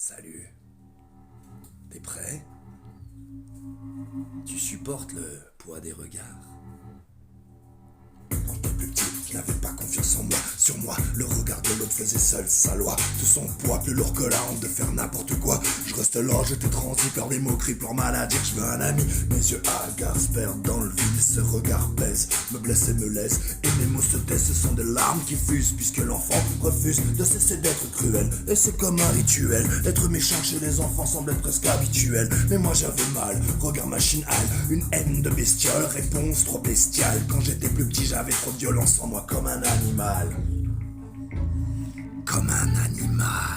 Salut. T'es prêt? Tu supportes le poids des regards? Quand t'es plus petit, je n'avais pas confiance en moi. Sur moi, le regard de l'autre faisait seul sa loi. Tout son poids plus lourd que la honte de faire n'importe quoi. Je reste là, j'étais transi, peur des moqueries, pour maladie. Je veux un ami, mes yeux hagards se perdent dans le vide. Ce regard pèse, me blesse et me laisse. Et mes mots se taisent, ce sont des larmes qui fusent. Puisque l'enfant refuse de cesser d'être cruel. Et c'est comme un rituel. Être méchant chez les enfants semble être presque habituel. Mais moi j'avais mal, regard machinal. Une haine de bestiole, réponse trop bestiale. Quand j'étais plus petit, j'avais trop de violence en moi comme un animal. Comme un animal.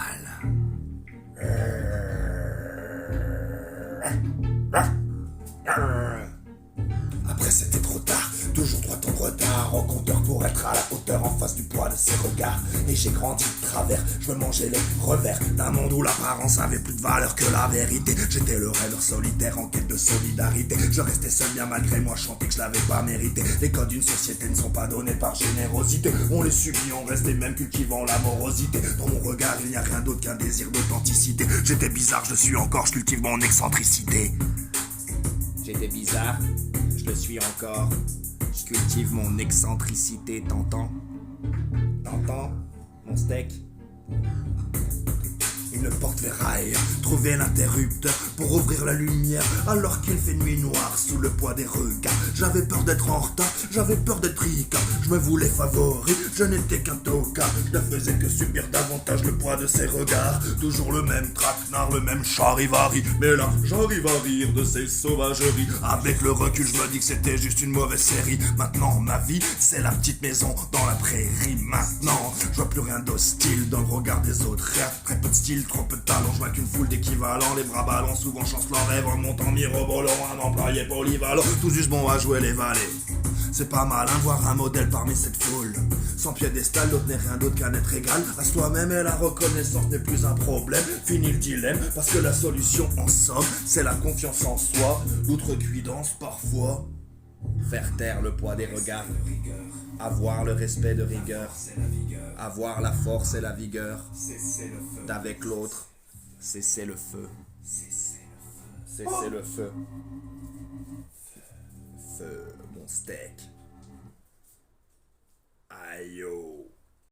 Après c'était trop tard, toujours 3 temps de retard. Au compteur pour être à la hauteur en face du poids de ses regards. Et j'ai grandi de travers, je me mangeais les revers d'un monde où l'apparence avait plus de valeur que la vérité. J'étais le rêveur solitaire en quête de solidarité. Je restais seul bien malgré moi, je chantais que je l'avais pas mérité. Les codes d'une société ne sont pas donnés par générosité. On les subit, on reste les mêmes cultivant la morosité. Dans mon regard il n'y a rien d'autre qu'un désir d'authenticité. J'étais bizarre, je suis encore, je cultive mon excentricité. J'étais bizarre, je le suis encore. Je cultive mon excentricité, t'entends? T'entends? Mon steak? Une porte ferraille, trouver l'interrupteur pour ouvrir la lumière alors qu'il fait nuit noire sous le poids des regards. J'avais peur d'être en retard, j'avais peur d'être rica. Je me voulais favori, je n'étais qu'un tocard. Je ne faisais que subir davantage le poids de ses regards. Toujours le même traquenard, le même charivari. Mais là, j'arrive à rire de ces sauvageries. Avec le recul, je me dis que c'était juste une mauvaise série. Maintenant, ma vie, c'est la petite maison dans la prairie. Maintenant, je vois plus rien d'hostile dans le regard des autres. Rien, très peu de style, trop peu de talent, je vois qu'une foule d'équivalents. Les bras ballants, souvent chance leur rêve en montant mirobolant. Un employé polyvalent, tout juste bon à jouer les valets. C'est pas mal, hein, voir un modèle parmi cette foule. Sans piédestal, l'autre n'est rien d'autre qu'un être égal à soi-même, et la reconnaissance n'est plus un problème. Fini le dilemme, parce que la solution en somme, c'est la confiance en soi. L'outrecuidance parfois. Faire taire le poids des regards. Avoir le respect de rigueur. Avoir la force et la vigueur. D'avec l'autre, cesser le feu. Cesser le feu. Feu, mon steak. Aïe yo.